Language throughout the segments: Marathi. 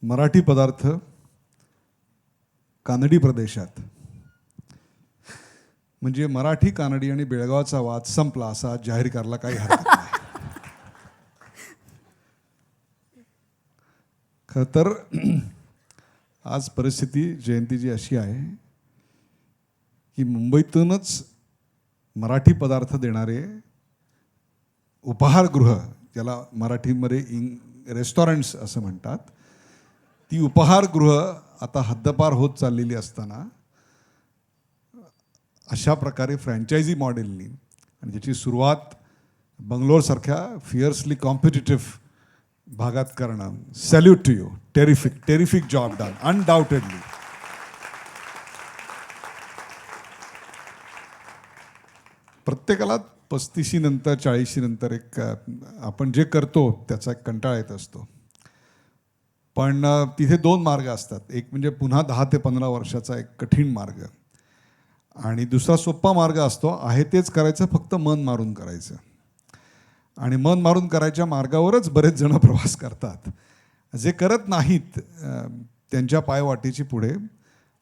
मराठी पदार्थ कानडी प्रदेशात, म्हणजे मराठी, कानडी आणि बेळगावचा वाद संपला असा जाहीर करायला काही हरकत नाही. खरं तर आज परिस्थिती जयंतीजी अशी आहे की मुंबईतूनच मराठी पदार्थ देणारे उपहारगृह, ज्याला मराठीमध्ये रेस्टॉरंट्स असं म्हणतात, ती उपहारगृह आता हद्दपार होत चाललेली असताना अशा प्रकारे फ्रँचायझी मॉडेलनी, आणि ज्याची सुरुवात बंगलोरसारख्या फिअर्सली कॉम्पिटिटिव्ह भागात करणं, salute to you, terrific job done, undoubtedly. प्रत्येकाला 35 नंतर 40 नंतर एक आपण जे करतो त्याचा एक कंटाळा येत असतो. पण तिथे दोन मार्ग असतात. एक म्हणजे पुन्हा 10 ते 15 वर्षाचा एक कठीण मार्ग, आणि दुसरा सोपा मार्ग असतो, आहे तेच करायचं, फक्त मन मारून करायचं. आणि मन मारून करायच्या मार्गावरच बरेच जण प्रवास करतात. जे करत नाहीत त्यांच्या पायवाटेची पुढे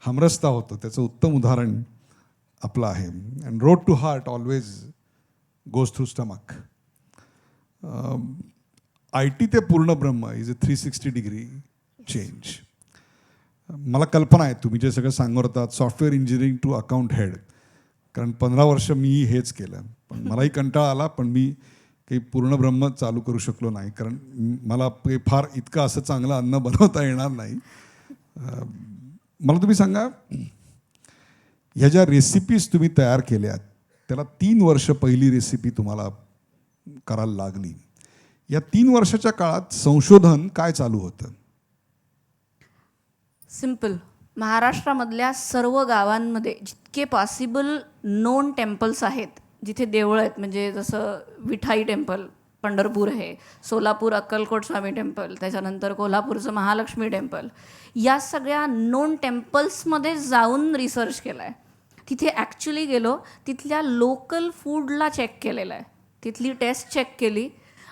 हमरस्ता होतो. त्याचं उत्तम उदाहरण आपलं आहे. And road to heart always goes through stomach. IT ते पूर्ण ब्रह्म इज अ 360 डिग्री चेंज. मला कल्पना आहे तुम्ही जे सगळं सांगत होतात, software engineering to account head, कारण 15 वर्ष मी हेच केलं. पण मलाही कंटाळा आला, पण मी काही पूर्ण ब्रह्म चालू करू शकलो नाही, कारण मला फार इतकं असं चांगलं अन्न बनवता येणार नाही. मला तुम्ही सांगा, ह्या ज्या रेसिपीज तुम्ही तयार केल्यात, त्याला 3 वर्ष पहिली रेसिपी तुम्हाला करायला लागली. या 3 वर्षाच्या काळात संशोधन काय चालू होतं? सिम्पल. महाराष्ट्रामधल्या सर्व गावांमध्ये जितके पॉसिबल नोन टेम्पल्स आहेत, जिथे देवळं आहेत, म्हणजे जसं विठाई टेम्पल पंढरपूर आहे, सोलापूर अक्कलकोट स्वामी टेम्पल, त्याच्यानंतर कोल्हापूरचं महालक्ष्मी टेम्पल, या सगळ्या नोन टेम्पल्समध्ये जाऊन रिसर्च केला आहे. तिथे ॲक्च्युली गेलो, तिथल्या लोकल फूडला चेक केलेलं आहे, तिथली टेस्ट चेक केली,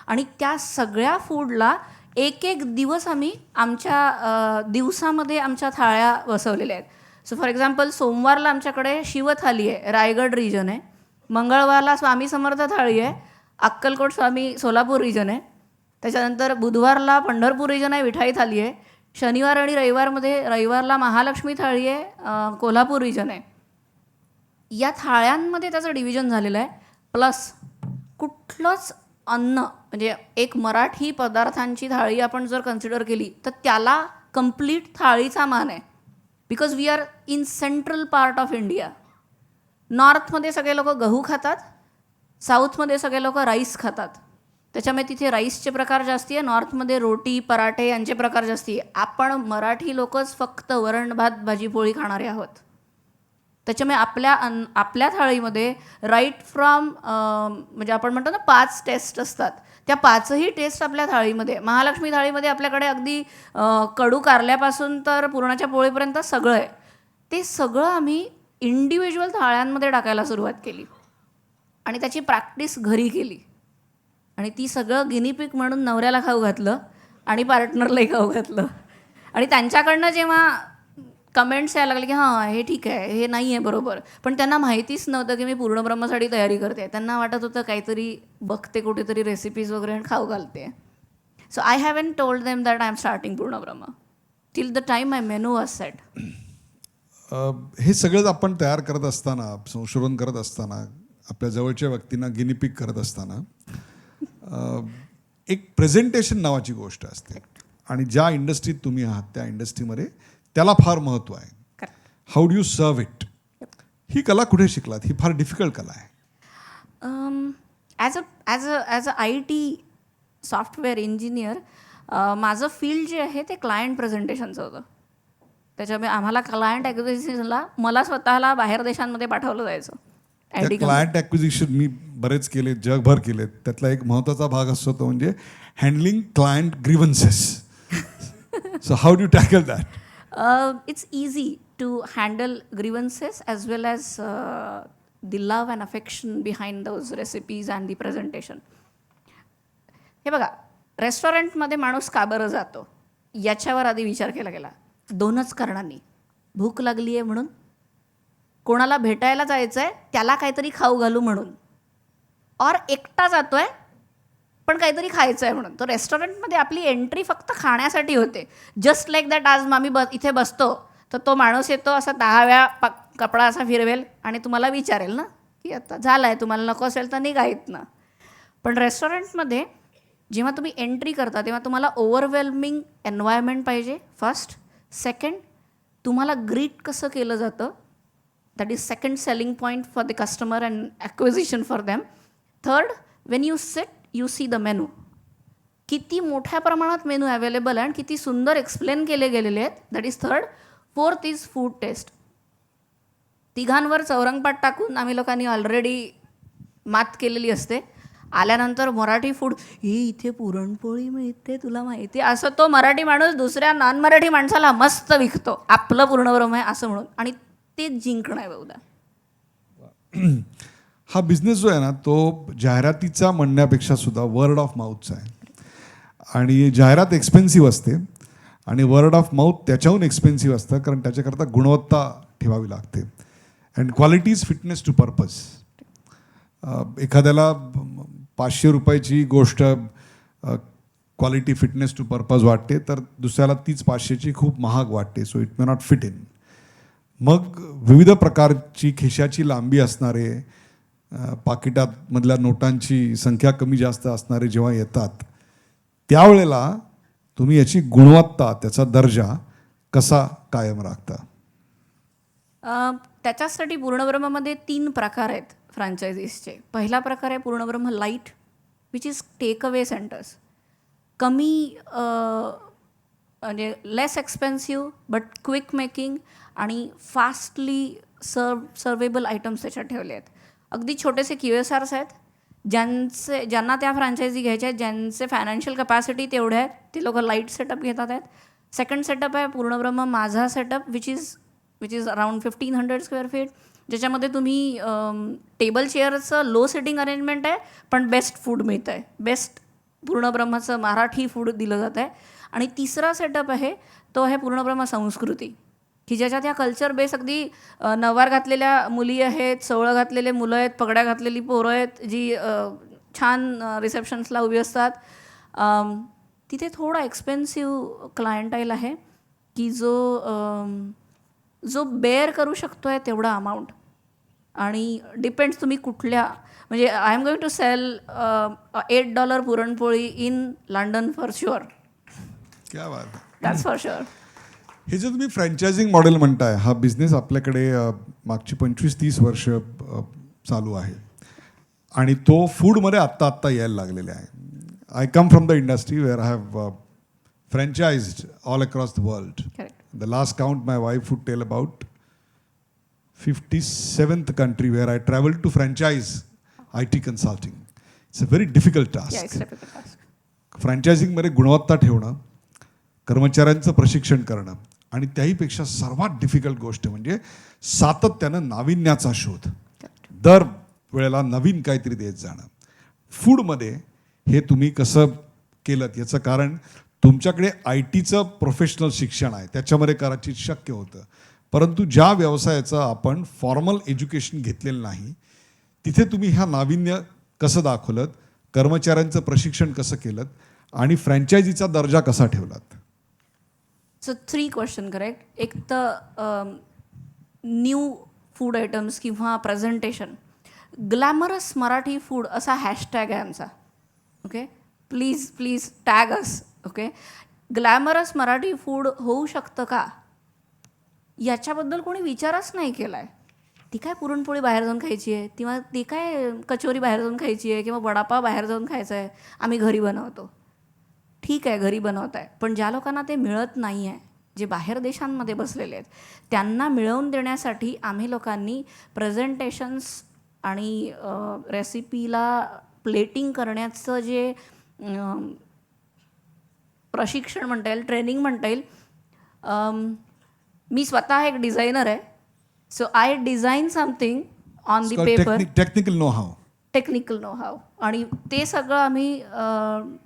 आणि त्या सगळ्या फूडला एक एक दिवस आम्ही आमच्या दिवसामध्ये आमच्या थाळ्या बसवलेल्या आहेत. सो फॉर एक्झाम्पल, सोमवारला आमच्याकडे शिवथाली आहे, रायगड रिजन आहे. मंगळवारला स्वामी समर्थ थाळी आहे, अक्कलकोट स्वामी सोलापूर रिजन आहे. त्याच्यानंतर बुधवारला पंढरपूर रिजन आहे, विठाई थाली आहे. शनिवार आणि रविवारला महालक्ष्मी थाळी आहे, कोल्हापूर रिजन आहे. या थाळ्यांमध्ये त्याचं डिव्हिजन झालेलं आहे. प्लस कुठलंच अन्न, म्हणजे एक मराठी पदार्थांची थाळी आपण जर कन्सिडर केली तर त्याला कंप्लीट थाळीचा मान आहे. Because we are in central part of India. नॉर्थमध्ये सगळे लोक गहू खातात, साऊथमध्ये सगळे लोक राईस खातात. त्याच्यामुळे तिथे राईसचे प्रकार जास्ती आहे. नॉर्थमध्ये रोटी, पराठे यांचे प्रकार जास्ती आहे. आपण मराठी लोकच फक्त वरण भात भाजी पोळी खाणारे आहोत. त्याच्यामुळे आपल्या थाळीमध्ये राईट फ्रॉम, म्हणजे आपण म्हणतो ना 5 टेस्ट असतात, त्या 5ही टेस्ट आपल्या थाळीमध्ये. महालक्ष्मी थाळीमध्ये आपल्याकडे अगदी कडू कारल्यापासून तर पुरणाच्या पोळीपर्यंत सगळं आहे. ते सगळं आम्ही इंडिव्हिज्युअल थाळ्यांमध्ये टाकायला सुरुवात केली, आणि त्याची प्रॅक्टिस घरी केली. आणि ती सगळं गिनीपिक म्हणून नवऱ्याला खाऊ घातलं आणि पार्टनरलाही खाऊ घातलं. आणि त्यांच्याकडनं जेव्हा कमेंट्स यायला लागले की हां हे ठीक आहे, हे नाही आहे बरोबर, पण त्यांना माहितीच नव्हतं की मी पूर्ण ब्रह्मसाठी तयारी करते. त्यांना वाटत होतं काहीतरी बघते कुठेतरी रेसिपीज वगैरे आणि खाऊ घालते. So I haven't told them that I am starting पूर्ण ब्रह्म till the time my menu was set. हे सगळंच आपण तयार करत असताना, संशोधन करत असताना, आपल्या जवळच्या व्यक्तींना गिनीपिक करत असताना, एक प्रेझेंटेशन नावाची गोष्ट असते, आणि ज्या इंडस्ट्रीत तुम्ही आहात त्या इंडस्ट्रीमध्ये त्याला फार महत्त्व आहे. How do you serve it? ही कला कुठे शिकलात? ही फार डिफिकल्ट कला आहे. As a IT software engineer, माझं फील्ड जे आहे ते क्लायंट प्रेझेंटेशनचं होतं. त्याच्यामुळे आम्हाला क्लायंट ॲक्विजिशनला मला स्वतःला बाहेर देशांमध्ये पाठवलं जायचं. क्लायंट ॲक्विजिशन मी बरेच केले, जगभर केले. त्यातला एक महत्त्वाचा भाग असतो तो म्हणजे handling client grievances. So how do tackle that? It's easy to handle grievances as well as the love and affection behind those recipes and the presentation. हे बघा, रेस्टॉरंटमध्ये माणूस का बरं जातो याच्यावर आधी विचार केला गेला 2च कारणांनी. भूक लागली आहे म्हणून, कोणाला भेटायला जायचं आहे त्याला काहीतरी खाऊ घालू म्हणून, और एकटा जातोय पण काहीतरी खायचं आहे म्हणून. तर रेस्टॉरंटमध्ये आपली एंट्री फक्त खाण्यासाठी होते. जस्ट लाईक दॅट आज आम्ही इथे बसतो तर तो माणूस येतो असा 10 वेळा कपडा असा फिरवेल आणि तुम्हाला विचारेल ना की आता झालं आहे, तुम्हाला नको असेल तर निघा इथनं. पण रेस्टॉरंटमध्ये जेव्हा तुम्ही एंट्री करता तेव्हा तुम्हाला ओव्हरवेल्मिंग एन्व्हायरमेंट पाहिजे फर्स्ट. सेकंड, तुम्हाला ग्रीट कसं केलं जातं, that is second selling point for the customer and acquisition for them. Third, Wien you sit you see the menu. किती मोठ्या प्रमाणात मेनू अवेलेबल आहे आणि किती सुंदर एक्सप्लेन केले गेलेले आहेत, that is third. Fourth is food taste. तिघांवर चौरंगपाट टाकून आम्ही लोकांनी ऑलरेडी मात केलेली असते. आल्यानंतर मराठी फूड, हे इथे पुरणपोळी मिळते तुला माहिती, असं तो मराठी माणूस दुसऱ्या नॉन मराठी माणसाला मस्त विकतो आपलं पूर्णब्रह्म आहे असं म्हणून, आणि तेच जिंकणं आहे बहुधा. हा बिझनेस जो आहे ना तो जाहिरातीचा म्हणण्यापेक्षा सुद्धा वर्ड ऑफ माउथचा आहे. आणि जाहिरात एक्सपेन्सिव्ह असते आणि वर्ड ऑफ माउथ त्याच्याहून एक्सपेन्सिव्ह असतं, कारण त्याच्याकरता गुणवत्ता ठेवावी लागते. And quality is fitness to purpose. एखाद्याला 500 रुपयाची गोष्ट क्वालिटी फिटनेस टू पर्पज वाटते, तर दुसऱ्याला तीच 500ची खूप महाग वाटते. So it may not fit in. मग विविध प्रकारची खिशाची लांबी असणारे, पाकिटात मधल्या नोटांची संख्या कमी जास्त असणारे जेव्हा येतात, त्यावेळेला तुम्ही याची गुणवत्ता, त्याचा दर्जा कसा कायम राखता? त्याच्यासाठी पूर्णब्रह्ममध्ये 3 प्रकार आहेत फ्रँचायझीसचे. पहिला प्रकार आहे Purnabrahma light, which is take away centres. कमी म्हणजे less expensive but quick making आणि फास्टली सर्वेबल आयटम्स त्याच्यात ठेवले आहेत. अगदी छोटेसे QSRs आहेत, ज्यांना त्या फ्रँचायझी घ्यायच्या आहेत, ज्यांचे फायनान्शियल कपॅसिटी तेवढे आहेत, ते लोक लाईट सेटअप घेतात आहेत. सेकंड सेटअप आहे पूर्णब्रह्म माझा setup, which is around 1500 square feet, ज्याच्यामध्ये तुम्ही टेबल चेअरचं लो सिटिंग अरेंजमेंट आहे पण बेस्ट फूड मिळतं आहे, बेस्ट पूर्णब्रह्माचं मराठी फूड दिलं जातं आहे. आणि तिसरा सेटअप आहे तो आहे पूर्णब्रह्म संस्कृती, की ज्याच्यात ह्या कल्चर बेस अगदी नवार घातलेल्या मुली आहेत, सोवळं घातलेले मुलं आहेत, पगड्या घातलेली पोरं आहेत, जी छान रिसेप्शन्सला उभी असतात. तिथे थोडा एक्सपेन्सिव्ह क्लायंटाईल आहे की जो बेअर करू शकतो आहे तेवढा अमाऊंट. आणि डिपेंड्स तुम्ही कुठल्या, म्हणजे I am going to sell $8 puranpoli in London for sure. क्या बात आहे. That's for sure. हे जे तुम्ही फ्रँचायझिंग मॉडेल म्हणताय, हा बिझनेस आपल्याकडे मागची 25-30 वर्ष चालू आहे आणि तो फूडमध्ये आत्ता यायला लागलेला आहे. I come from the industry wear I have franchised all across the world. Correct. The last count my wife would tell about 57th country where I traveled to franchise IT consulting. It's a very difficult task. Yeah, it's a difficult task. फ्रँचायझिंगमध्ये गुणवत्ता ठेवणं, कर्मचाऱ्यांचं प्रशिक्षण करणं आणि त्याहीपेक्षा सर्वात डिफिकल्ट गोष्ट म्हणजे सातत्यानं नाविन्याचा शोध. दर वेळेला नवीन काहीतरी देत जाणं. फूडमध्ये हे तुम्ही कसं केलं याचं कारण तुमच्याकडे ITचं प्रोफेशनल शिक्षण आहे, त्याच्यामध्ये कदाचित शक्य होतं. परंतु ज्या व्यवसायाचं आपण फॉर्मल एज्युकेशन घेतलेलं नाही, तिथे तुम्ही ह्या नाविन्य कसं दाखवलं, कर्मचाऱ्यांचं प्रशिक्षण कसं केलं आणि फ्रँचायझीचा दर्जा कसा ठेवलात? So 3 question correct. एक तर न्यू फूड आयटम्स किंवा प्रेझेंटेशन. ग्लॅमरस मराठी फूड असा हॅशटॅग आहे आमचा. Okay, please tag us. Okay, glamorous Marathi food होऊ शकतं का याच्याबद्दल कोणी विचारच नाही केला आहे. ती काय पुरणपोळी बाहेर जाऊन खायची आहे, किंवा ती काय कचोरी बाहेर जाऊन खायची आहे, किंवा वडापाव बाहेर जाऊन खायचा आहे, आम्ही घरी बनवतो. ठीक आहे, घरी बनवत आहे, पण ज्या लोकांना ते मिळत नाही आहे, जे बाहेर देशांमध्ये बसलेले आहेत, त्यांना मिळवून देण्यासाठी आम्ही लोकांनी प्रेझेंटेशन्स आणि रेसिपीला प्लेटिंग करण्याचं जे प्रशिक्षण म्हणता येईल, ट्रेनिंग म्हणता येईल. मी स्वतः एक डिझायनर आहे. So I design something on the paper. Technical know how. आणि ते सगळं आम्ही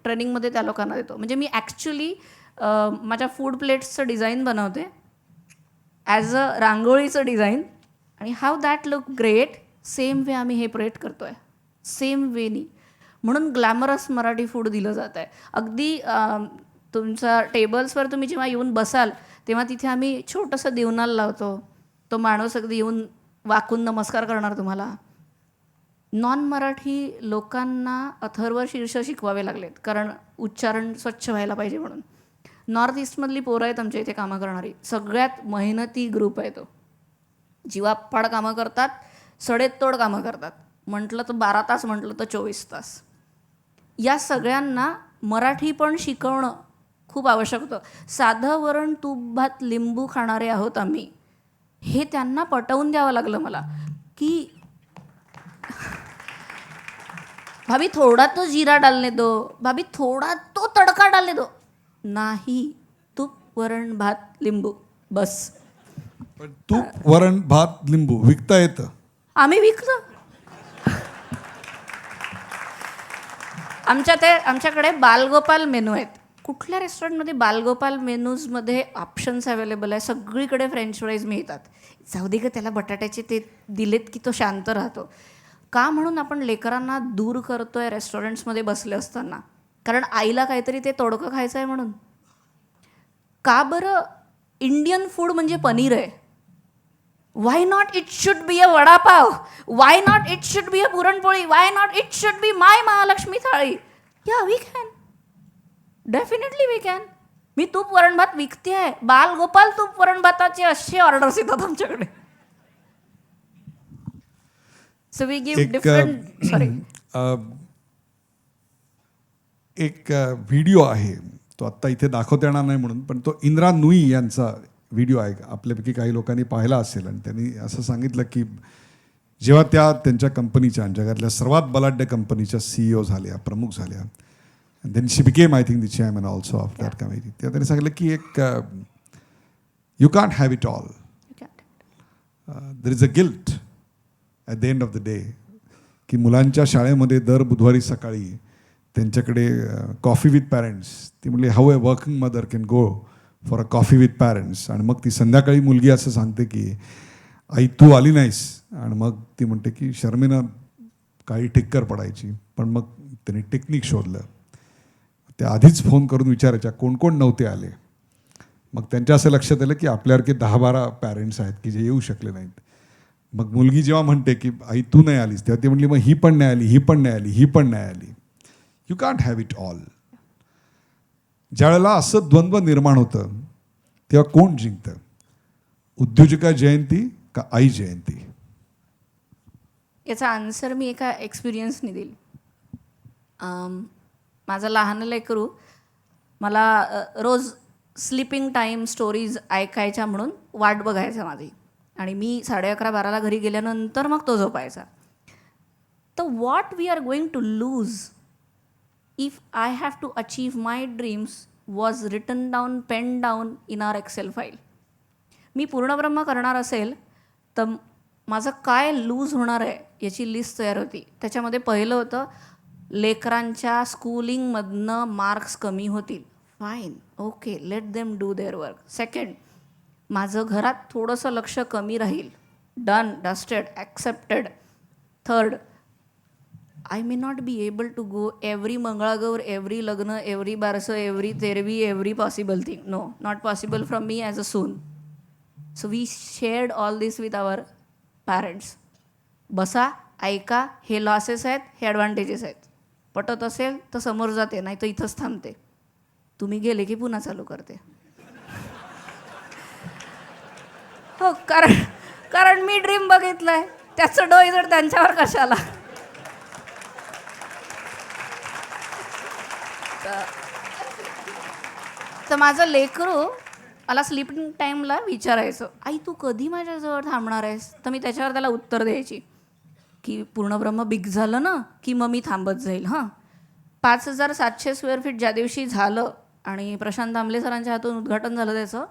ट्रेनिंगमध्ये त्या लोकांना देतो. म्हणजे मी ॲक्च्युली माझ्या फूड प्लेट्सचं डिझाईन बनवते ॲज अ रांगोळीचं डिझाईन, आणि how that look great, same way आम्ही हे प्रेट करतो आहे, सेम वेनी. म्हणून ग्लॅमरस मराठी फूड दिलं जात आहे. अगदी तुमच्या टेबल्सवर तुम्ही जेव्हा येऊन बसाल तेव्हा तिथे आम्ही छोटंसं दिवनाल लावतो. तो माणूस अगदी येऊन वाकून नमस्कार करणार तुम्हाला. नॉन मराठी लोकांना अथर्व शीर्ष शिकवावे लागलेत, कारण उच्चारण स्वच्छ व्हायला पाहिजे म्हणून. नॉर्थ ईस्टमधली पोरं आहेत आमच्या इथे कामं करणारी, सगळ्यात मेहनती ग्रुप आहे तो. जीवापाड कामं करतात, सडेतोड कामं करतात. म्हटलं तर 12 तास, म्हटलं तर 24 तास. या सगळ्यांना मराठी पण शिकवणं खूप आवश्यक होतं. साधं वरण तूप भात लिंबू खाणारे आहोत आम्ही, हे त्यांना पटवून द्यावं लागलं मला, की भाभी थोड़ा तो जीरा डालने दो, भाभी थोड़ा तो तड़का डालने दो. नाही, तूप वरण भात लिंबू बस. पण तूप वरण भात लिंबू विकता येतं. आम्ही विकतो. आमच्याकडे बालगोपाल मेनू आहेत. कुठल्या रेस्टॉरंटमध्ये बालगोपाल मेनूजमध्ये ऑप्शन्स अवेलेबल आहे. सगळीकडे फ्रेंच फ्राईज मिळतात. जाऊ दे ग, त्याला बटाट्याचे ते दिलेत की तो शांत राहतो. का म्हणून आपण लेकरांना दूर करतोय रेस्टॉरंट्समध्ये बसले असताना? कारण आईला काहीतरी ते तोडकं खायचं आहे म्हणून. का बरं इंडियन फूड म्हणजे पनीर आहे? Why not it should be a vada pav? Why not it should be a puran poli? Why not it should be my Mahalakshmi thali? Yeah we can, definitely we can. मी तूप वरण भात विकते आहे. बालगोपाल तूप वरण भाताचे असे ऑर्डर्स येतात आमच्याकडे. So we give different, sorry, एक व्हिडिओ आहे, तो आत्ता इथे दाखवता येणार नाही म्हणून, पण तो इंद्रा नुई यांचा व्हिडिओ आहे. आपल्यापैकी काही लोकांनी पाहिला असेल. आणि त्यांनी असं सांगितलं की जेव्हा त्या त्यांच्या कंपनीच्या, जगातल्या सर्वात बलाढ्य कंपनीच्या CEO झाल्या, प्रमुख झाल्या, then she became I think the chairman also of that committee. तेव्हा त्यांनी सांगितलं की एक you can't have it all, there is a guilt at the end of the day. की मुलांच्या शाळेमध्ये दर बुधवारी सकाळी त्यांच्याकडे कॉफी विथ पॅरेंट्स, ती म्हणली how a working mother can go for a coffee with parents. आणि मग ती संध्याकाळी मुलगी असं सांगते की आई तू आली नाहीस. आणि मग ती म्हणते की शर्मिनं काही टिक्कर पडायची. पण मग त्यांनी टेक्निक शोधलं. ते आधीच फोन करून विचारायच्या कोण कोण नव्हते आले. मग त्यांच्या असं लक्षात आलं की आपल्यासारखे 10-12 पॅरेंट्स आहेत की जे येऊ शकले नाहीत. मग मुलगी जेव्हा म्हणते की आई तू नाही आलीस, तेव्हा ती म्हणली मग ही पण नाही आली, ही पण नाही आली, ही पण नाही आली. You can't have it all. ज्यावेळेला असं द्वंद्व निर्माण होतं तेव्हा कोण जिंकतं? उद्योजका जयंती का आई जयंती? याचा आन्सर मी एका एक्सपिरियन्सनी देईल. माझं लहान लेकरू मला रोज स्लीपिंग टाईम स्टोरीज ऐकायच्या म्हणून वाट बघायचा माझी. आणि मी 11:30-12ला घरी गेल्यानंतर मग तो झोपायचा. तर what we are going to lose if I have to achieve my dreams was written down, pen down in our Excel file. मी पूर्णब्रह्म करणार असेल तर माझं काय लूज होणार आहे याची लिस्ट तयार होती. त्याच्यामध्ये पहिलं होतं लेकरांच्या स्कूलिंगमधनं मार्क्स कमी होतील. Fine, okay, let them do their work. Second, माझं घरात थोडंसं लक्ष कमी राहील. Done, dusted, accepted. Third, I may not be able to go every Mangalagaur, every lagna, every barsa, every tervi, every possible thing. No, not possible from me as a soon. So we shared all this with our parents. बसा, ऐका, हे लॉसेस आहेत, हे ॲडव्हान्टेजेस आहेत. पटत असेल तर समोर जाते, नाही तर इथंच थांबते. तुम्ही गेले की पुन्हा चालू करते. हो, कारण मी ड्रीम बघितलंय, त्याचं डोई जर त्यांच्यावर कशाला. तर माझं लेकरू मला स्लीपिंग टाईमला विचारायचं, आई तू कधी माझ्याजवळ थांबणार आहेस? तर मी त्याच्यावर त्याला उत्तर द्यायची की पूर्णब्रह्म बिग झालं ना की मग मी थांबत जाईल. 5,700 स्क्वेअर फीट ज्या दिवशी झालं आणि प्रशांत दामले सरांच्या हातून उद्घाटन झालं त्याचं,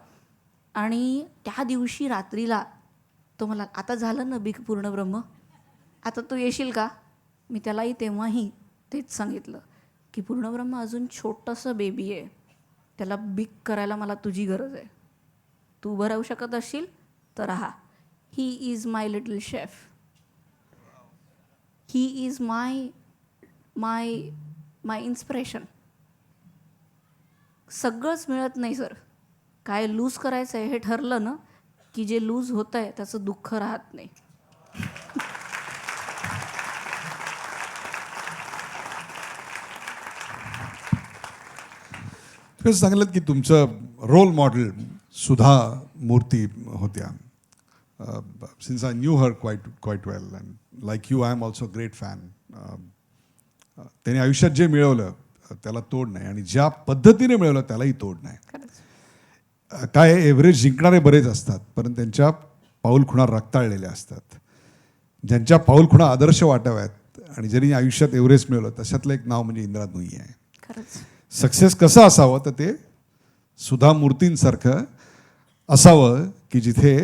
आणि त्या दिवशी रात्रीला तो मला, आता झालं ना बिग पूर्णब्रह्म, आता तू येशील का? मी त्यालाही तेव्हाही तेच सांगितलं की पूर्णब्रह्म अजून छोटंसं बेबी आहे. त्याला बिग करायला मला तुझी गरज आहे. तू उभं राहू शकत असशील तर राहा. He is my little chef. He is my my my inspiration. सगळंच मिळत नाही सर. काय लूज करायचं आहे हे ठरलं ना की जे लूज होतं आहे त्याचं दुःख राहत नाही. तुम्ही सांगितलं की तुमचं रोल मॉडेल सुधा मूर्ती होत्या. Since I knew her quite well and like you I am also great fan. त्याने आयुष्यात जे मिळवलं त्याला तोड नाही आणि ज्या पद्धतीने मिळवलं त्यालाही तोड नाही. काय एव्हरेज जिंकणारे बरेच असतात पण त्यांच्या पाऊलखुणा रक्ताळलेल्या असतात. ज्यांच्या पाऊलखुणा आदर्श वाटाव्यात आणि ज्यांनी आयुष्यात एव्हरेस्ट मिळवलं तशातलं एक नाव म्हणजे इंद्रा नुई आहे. खरंच. सक्सेस कसं असावं तर ते सुधा मूर्तींसारखं असावं की जिथे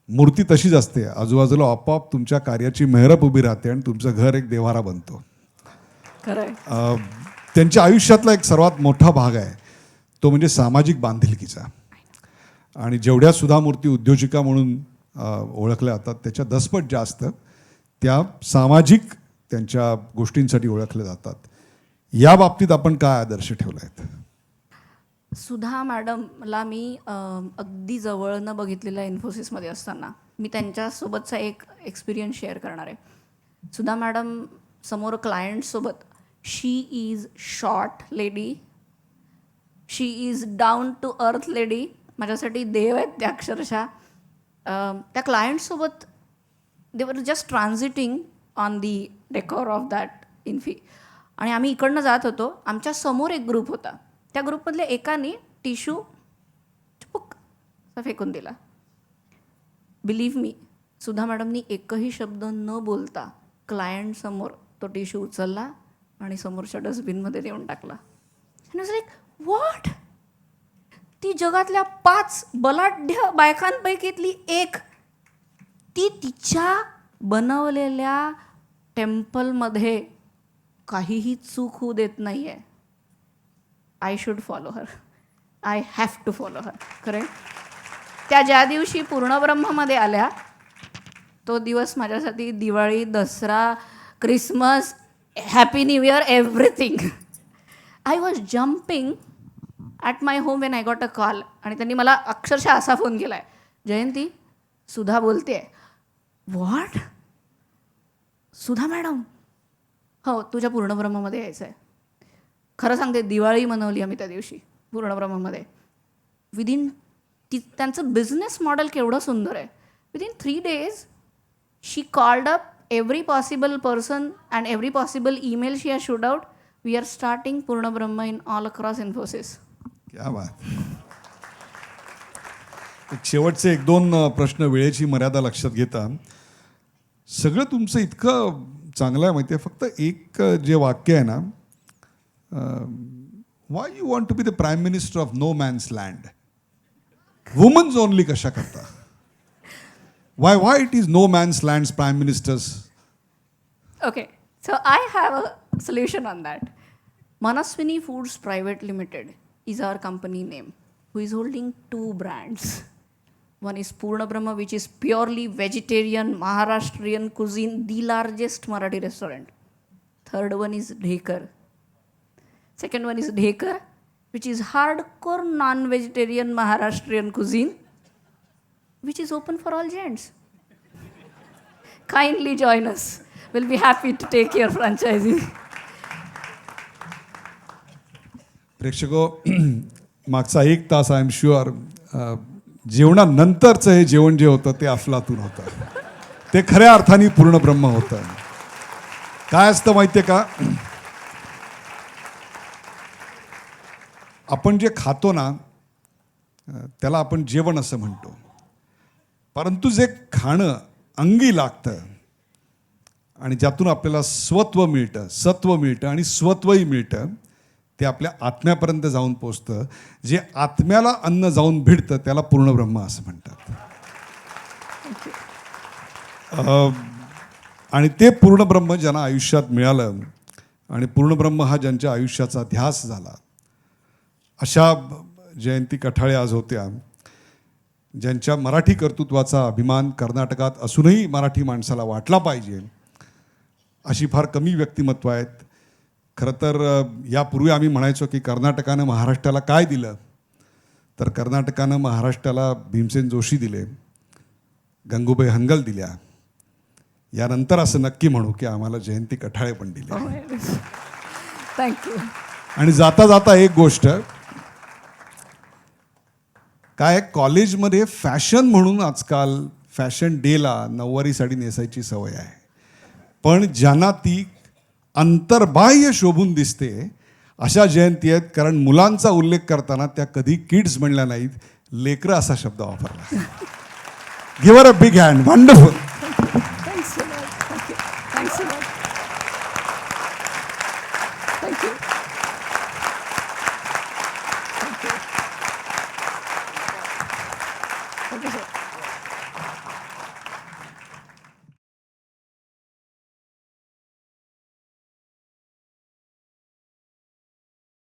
मूर्ती तशीच असते, आजूबाजूला आपोआप तुमच्या कार्याची मेहरब उभी राहते आणि तुमचं घर एक देव्हारा बनतो. खरं. त्यांच्या आयुष्यातला एक सर्वात मोठा भाग आहे तो म्हणजे सामाजिक बांधिलकीचा. आणि जेवढ्या सुधा मूर्ती उद्योजिका म्हणून ओळखल्या जातात त्याच्या दसपट जास्त त्या सामाजिक त्यांच्या गोष्टींसाठी ओळखल्या जातात. या बाबतीत आपण काय आदर्श ठेवला आहेत? सुधा मॅडमला मी अगदी जवळनं बघितलेलं इन्फोसिसमध्ये असताना मी त्यांच्यासोबतचा एक एक्सपिरियन्स शेअर करणार आहे. सुधा मॅडम समोर क्लायंटसोबत she is short lady, she is down to earth lady. माझ्यासाठी देव आहेत त्या अक्षरशः. त्या क्लायंटसोबत they were just transiting on the decor of that Infy आणि आम्ही इकडनं जात होतो. आमच्या समोर एक ग्रुप होता. त्या ग्रुपमधल्या एकाने टिश्यू चुपक असा फेकून दिला. बिलीव्ह मी, सुधा मॅडमनी एकही शब्द न बोलता क्लायंटसमोर तो टिश्यू उचलला आणि समोरच्या डस्टबिनमध्ये देऊन टाकला. Like what? ती जगातल्या 5 बलाढ्य बायकांपैकीतली एक, ती तिच्या बनवलेल्या टेम्पलमध्ये काहीही चूक होऊ देत नाही आहे. I should follow her. I have to follow her. खरं. त्या ज्या दिवशी पूर्णब्रह्ममध्ये आल्या तो दिवस माझ्यासाठी Diwali, Dussehra, Christmas, happy new year, everything. I was jumping at my home when I got a call आणि त्यांनी मला अक्षरशः असा फोन केला आहे, जयंती सुधा बोलते आहे. व्हॉट? Sudha madam? हो, तुझ्या पूर्णब्रह्ममध्ये यायचं आहे. खरं सांगते, दिवाळी मनवली आम्ही त्या दिवशी पूर्णब्रह्ममध्ये. विदिन त्यांचं बिझनेस मॉडेल केवढं सुंदर आहे. Within 3 days she called up every possible person and every possible email she has shoot out. We are starting Purnabrahma in all across Infosys. क्या बात. एक शेवटचे 1-2 प्रश्न वेळेची मर्यादा लक्षात घेता. सगळं तुमचं इतकं चांगलं आहे माहिती आहे, फक्त एक जे वाक्य आहे ना, why you want to be the prime minister of no man's land. Women's only कशा करता? Why it is no man's lands prime ministers? Okay, so I have a solution on that. Manaswini Foods Private Limited is our company name, who is holding 2 brands. One is Purna Brahma, which is purely vegetarian Maharashtrian cuisine, the largest Marathi restaurant. Third one is Dhekar. Second one is Dhekar, which is hardcore non-vegetarian Maharashtrian cuisine, which is open for all gents. Kindly join us. We'll be happy to take your franchising. प्रेक्षको, मागचा 1 तास आय एम शुअर जेवणानंतरचं हे जेवण जे होतं ते अफलातून होतं. ते खऱ्या अर्थाने पूर्ण ब्रह्म होतं. काय असतं माहिती आहे का, आपण जे खातो ना त्याला आपण जेवण असं म्हणतो, परंतु जे खाणं अंगी लागतं आणि ज्यातून आपल्याला स्वत्व मिळतं, सत्व मिळतं आणि स्वत्वही मिळतं, ते आपल्या आत्म्यापर्यंत जाऊन पोचतं. जे आत्म्याला अन्न जाऊन भिडतं त्याला पूर्ण ब्रह्म असं म्हणतात. आणि ते पूर्ण ब्रह्म ज्यांना आयुष्यात मिळालं आणि पूर्णब्रह्म हा ज्यांच्या आयुष्याचा ध्यास झाला अशा जयंती कठाळे आज होत्या, ज्यांच्या मराठी कर्तृत्वाचा अभिमान कर्नाटकात असूनही मराठी माणसाला वाटला पाहिजे, अशी फार कमी व्यक्तिमत्व आहेत. खरं तर यापूर्वी आम्ही म्हणायचो की कर्नाटकानं महाराष्ट्राला काय दिलं, तर कर्नाटकानं महाराष्ट्राला भीमसेन जोशी दिले, गंगूबाई हनगल दिल्या. यानंतर असं नक्की म्हणू की आम्हाला जयंती कठाळे पण दिले. थँक्यू. आणि जाता जाता एक गोष्ट काय, कॉलेजमध्ये फॅशन म्हणून आजकाल फॅशन डेला नऊवारी साडी नेसायची सवय आहे, पण ज्यांना ती अंतर्बाह्य शोभून दिसते अशा जयंती आहेत. कारण मुलांचा उल्लेख करताना त्या कधी किड्स म्हणल्या नाहीत, लेकरं असा शब्द वापरला. Give a big hand. Wonderful. Thanks a lot. Thank you. Thanks a lot. Thank you.